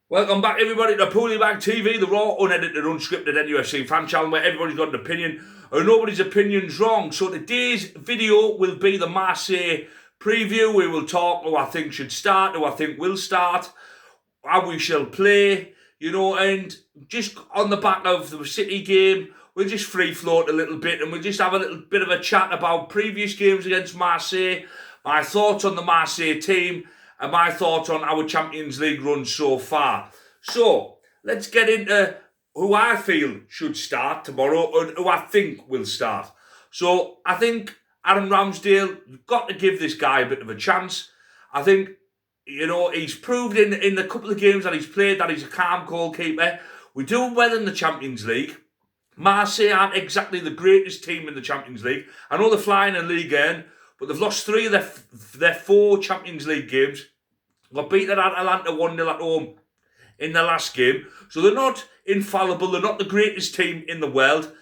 Welcome back, everybody, to PoolieMagTV, the raw, unedited, unscripted NUFC fan channel where everybody's got an opinion and nobody's opinion's wrong. So today's video will be the Marseille preview. We will talk who I think should start, who I think will start, how we shall play, and just on the back of the City game, we'll just free float a little bit and we'll just have a little bit of a chat about previous games against Marseille, my thoughts on the Marseille team, and my thoughts on our Champions League run so far. So, let's get into who I feel should start tomorrow and who I think will start. So, I think Aaron Ramsdale, you've got to give this guy a bit of a chance. I think, he's proved in the couple of games that he's played that he's a calm goalkeeper. We're doing well in the Champions League. Marseille aren't exactly the greatest team in the Champions League. I know they're flying in Ligue 1, but they've lost 3 of their 4 Champions League games. Got beaten at Atalanta 1-0 at home in the last game. So they're not infallible. They're not the greatest team in the world.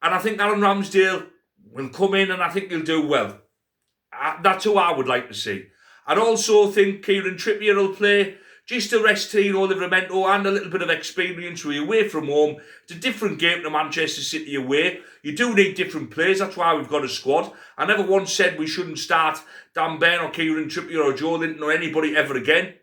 And I think Aaron Ramsdale will come in and I think he'll do well. That's who I would like to see. I'd also think Kieran Trippier will play just to rest Tino Livramento and a little bit of experience. We're away from home. It's a different game to Manchester City away. You do need different players. That's why we've got a squad. I never once said we shouldn't start Dan Burn or Kieran Trippier or Joe Linton or anybody ever again.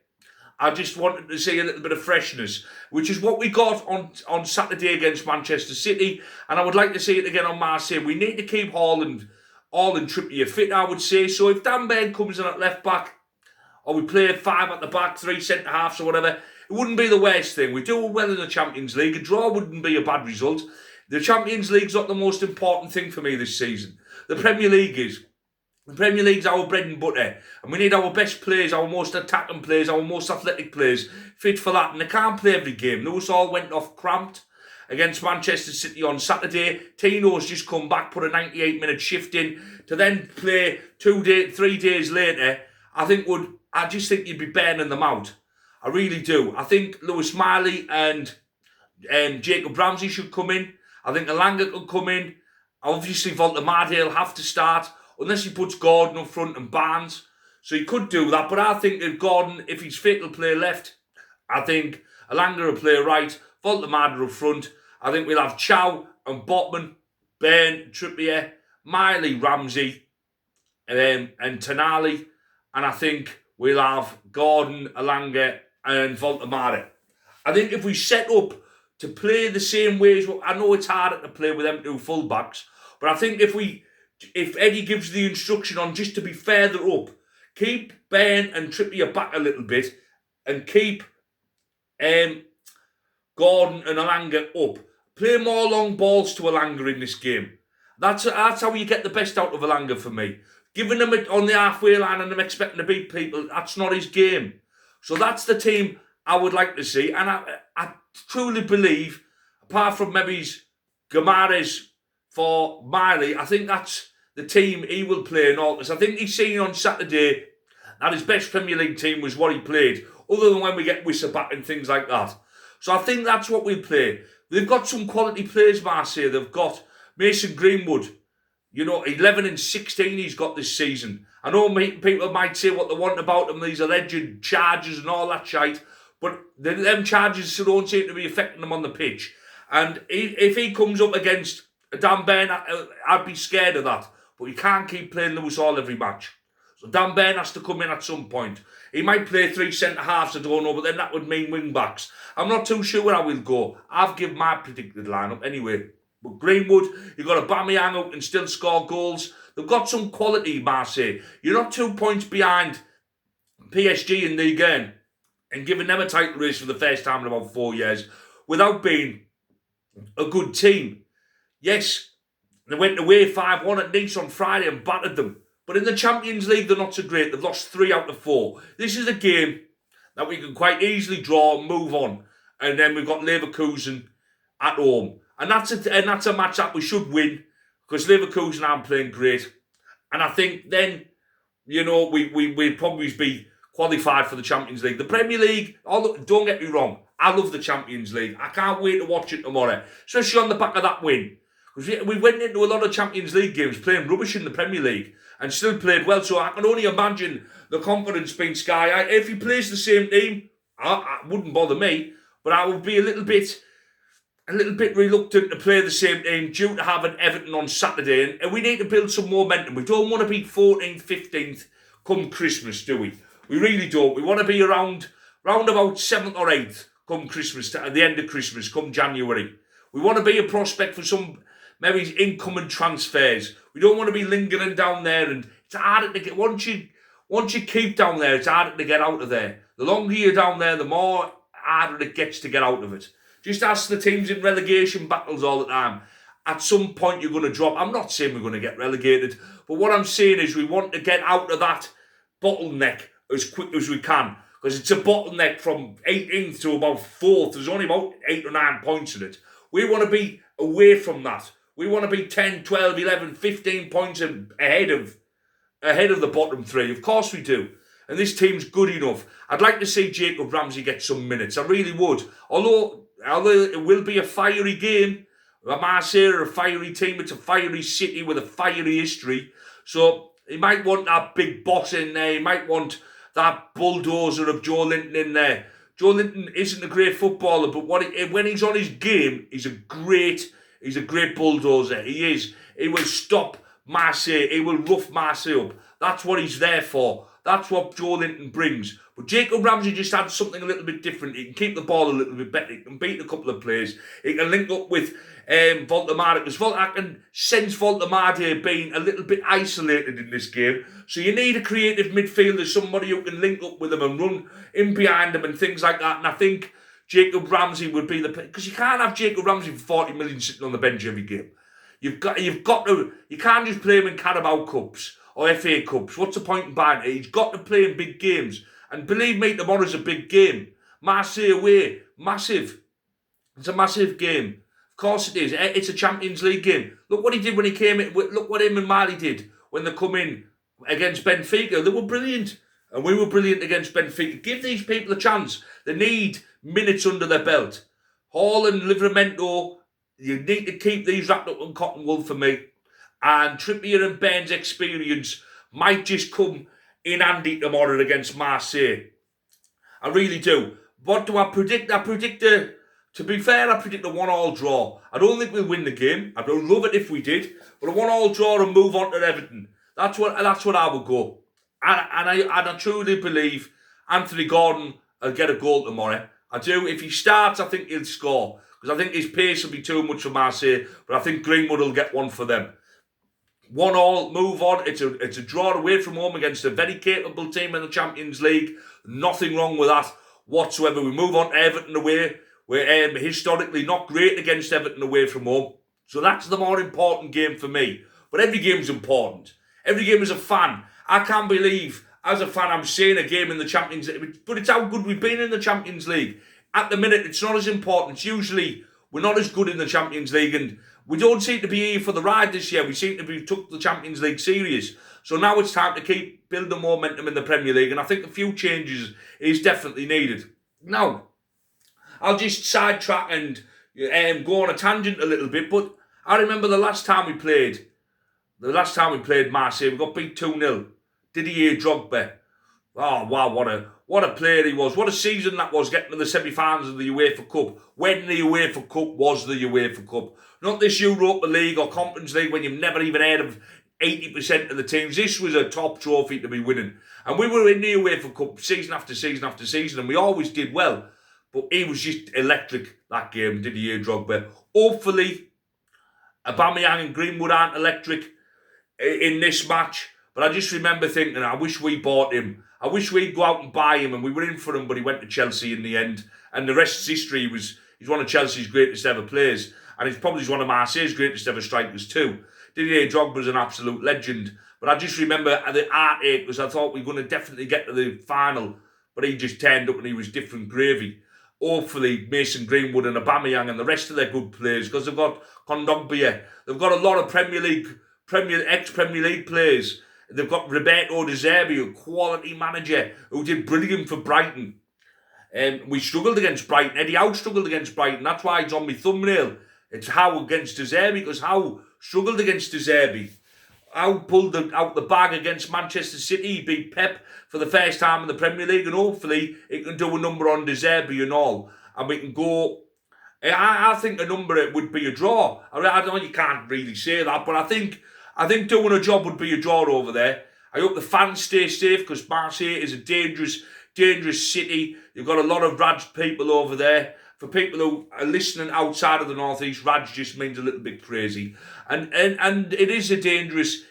I just wanted to see a little bit of freshness, which is what we got on Saturday against Manchester City. And I would like to see it again on Marseille. We need to keep Haaland and Trippier fit, I would say. So if Dan Burn comes in at left back, or we play 5 at the back, 3 centre-halves or whatever, it wouldn't be the worst thing. We do well in the Champions League. A draw wouldn't be a bad result. The Champions League's not the most important thing for me this season. The Premier League is. The Premier League's our bread and butter. And we need our best players, our most attacking players, our most athletic players fit for that. And they can't play every game. Those all went off cramped against Manchester City on Saturday. Tino's just come back, put a 98-minute shift in, to then play 3 days later. I just think you'd be burning them out. I really do. I think Lewis Miley and Jacob Ramsey should come in. I think Elanga could come in. Obviously, Volta-Mardale have to start, unless he puts Gordon up front and Barnes. So he could do that. But I think if Gordon, if he's fit, will play left. I think Elanga will play right. Volta-Mardale up front. I think we'll have Chow and Botman, Burn, Trippier, Miley, Ramsey, and Tonali. And I think we'll have Gordon, Elanga and Volta-Mardale. I think if we set up to play the same ways, I know it's harder to play with them 2 full-backs, but I think if Eddie gives the instruction on just to be further up, keep Ben and Trippier back a little bit and keep Gordon and Elanga up. Play more long balls to Elanga in this game. That's how you get the best out of Elanga for me. Giving him it on the halfway line and him expecting to beat people, that's not his game. So that's the team I would like to see. And I truly believe, apart from maybe Gamares for Miley, I think that's the team he will play in all this. I think he's seen on Saturday that his best Premier League team was what he played, other than when we get Wissa back and things like that. So I think that's what we'll play. They've got some quality players, Marseille. They've got Mason Greenwood. 11 and 16 he's got this season. I know people might say what they want about him, these alleged charges and all that shite, but them charges don't seem to be affecting him on the pitch. And if he comes up against Dan Burn, I'd be scared of that. But you can't keep playing Lewis Hall every match. So Dan Burn has to come in at some point. He might play 3 centre-halves, I don't know, but then that would mean wing-backs. I'm not too sure where I will go. I've given my predicted lineup anyway. But Greenwood, you've got Aubameyang who can still score goals. They've got some quality, Marseille. You're not 2 points behind PSG in Ligue 1 and giving them a title race for the first time in about 4 years without being a good team. Yes, they went away 5-1 at Nice on Friday and battered them. But in the Champions League, they're not so great. They've lost 3 out of 4. This is a game that we can quite easily draw and move on. And then we've got Leverkusen at home. And that's a match that we should win, because Leverkusen aren't playing great. And I think then, we'll probably be qualified for the Champions League. The Premier League, don't get me wrong, I love the Champions League. I can't wait to watch it tomorrow, especially on the back of that win. Because we went into a lot of Champions League games playing rubbish in the Premier League and still played well. So I can only imagine the confidence being sky high. If he plays the same team, I wouldn't bother me, but I would be a little bit reluctant to play the same team due to having Everton on Saturday, and we need to build some momentum. We don't want to be 14th, 15th come Christmas, do we? We really don't. We want to be round about 7th or 8th come Christmas, at the end of Christmas, come January. We want to be a prospect for some maybe incoming transfers. We don't want to be lingering down there, and it's harder to get, once you keep down there, it's harder to get out of there. The longer you're down there, the more harder it gets to get out of it. Just ask the teams in relegation battles all the time. At some point, you're going to drop. I'm not saying we're going to get relegated, but what I'm saying is we want to get out of that bottleneck as quick as we can, because it's a bottleneck from 18th to about 4th. There's only about 8 or 9 points in it. We want to be away from that. We want to be 10, 12, 11, 15 points ahead of the bottom 3. Of course we do. And this team's good enough. I'd like to see Jacob Ramsey get some minutes. I really would. Although it will be a fiery game. Marseille are a fiery team. It's a fiery city with a fiery history. So he might want that big boss in there. He might want that bulldozer of Joe Linton in there. Joe Linton isn't a great footballer, but when he's on his game, he's a great bulldozer. He is. He will stop Marseille. He will rough Marseille up. That's what he's there for. That's what Joe Linton brings. But Jacob Ramsey just adds something a little bit different. He can keep the ball a little bit better. He can beat a couple of players. He can link up with Voldemar, because I can sense Voldemar being a little bit isolated in this game. So you need a creative midfielder, somebody who can link up with him and run in behind him and things like that. And I think Jacob Ramsey would be because you can't have Jacob Ramsey for 40 million sitting on the bench every game. You can't just play him in Carabao Cups or FA Cups. What's the point in buying it? He's got to play in big games. And believe me, tomorrow's a big game. Marseille away, massive. It's a massive game. Of course it is. It's a Champions League game. Look what he did when he came in. Look what him and Marley did when they come in against Benfica. They were brilliant. And we were brilliant against Benfica. Give these people a chance. They need minutes under their belt. Hall and Livramento, you need to keep these wrapped up in cotton wool for me. And Trippier and Ben's experience might just come in handy tomorrow against Marseille. I really do. What do I predict? To be fair, I predict a 1-1 draw. I don't think we'll win the game. I would love it if we did. But a 1-1 draw and move on to Everton. That's what I would go. And I truly believe Anthony Gordon will get a goal tomorrow. I do. If he starts, I think he'll score. Because I think his pace will be too much for Marseille. But I think Greenwood will get one for them. 1-1, move on. It's a draw away from home against a very capable team in the Champions League. Nothing wrong with that whatsoever. We move on to Everton away. We're historically not great against Everton away from home. So that's the more important game for me. But every game's important. Every game as a fan. I can't believe, as a fan, I'm seeing a game in the Champions League. But it's how good we've been in the Champions League. At the minute, it's not as important. It's usually, we're not as good in the Champions League. And we don't seem to be here for the ride this year. We seem to be took the Champions League serious. So now it's time to keep building momentum in the Premier League. And I think a few changes is definitely needed. Now, I'll just sidetrack and go on a tangent a little bit. But I remember the last time we played Marseille, we got beat 2-0. Didier Drogba. Oh, wow, what a player he was. What a season that was, getting to the semi-finals of the UEFA Cup. When the UEFA Cup was the UEFA Cup. Not this Europa League or Conference League when you've never even heard of 80% of the teams. This was a top trophy to be winning. And we were in the UEFA Cup season after season after season, and we always did well. But he was just electric, that game, Didier Drogba. Hopefully, Aubameyang and Greenwood aren't electric in this match. But I just remember thinking, I wish we bought him. I wish we'd go out and buy him, and we were in for him, but he went to Chelsea in the end. And the rest is history. He's one of Chelsea's greatest ever players. And he's probably one of Marseille's greatest ever strikers too. Didier Drogba's an absolute legend. But I just remember the heartache, because I thought we were going to definitely get to the final. But he just turned up and he was different gravy. Hopefully, Mason Greenwood and Aubameyang and the rest of their good players, because they've got Kondogbia. They've got a lot of ex-Premier League players. They've got Roberto De Zerbi, a quality manager who did brilliant for Brighton. We struggled against Brighton. Eddie Howe struggled against Brighton. That's why it's on my thumbnail. It's Howe against De Zerbi, because Howe struggled against De Zerbi. pulled out the bag against Manchester City. He beat Pep for the first time in the Premier League, and hopefully he can do a number on De Zerbi and all, and we can go. I think a number it would be a draw. I know you can't really say that, but I think doing a job would be a draw over there. I hope the fans stay safe, because Marseille is a dangerous city. You've got a lot of Raj people over there. For people who are listening outside of the northeast, Raj just means a little bit crazy, and it is a dangerous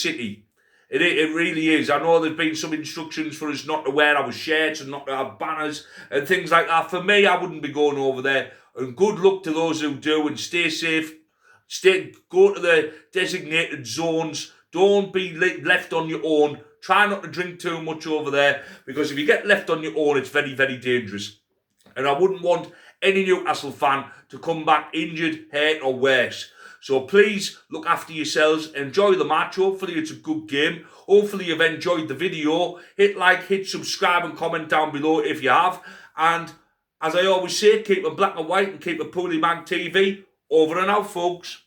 city. It really is. I know there's been some instructions for us not to wear our shirts and not to have banners and things like that. For me, I wouldn't be going over there. And good luck to those who do, and stay safe. Go to the designated zones. Don't be left on your own. Try not to drink too much over there, because if you get left on your own, it's very, very dangerous. And I wouldn't want any Newcastle fan to come back injured, hurt or worse. So please look after yourselves. Enjoy the match. Hopefully it's a good game. Hopefully you've enjoyed the video. Hit like, hit subscribe and comment down below if you have. And as I always say, keep it black and white and keep it PoolieMagTV. Over and out, folks.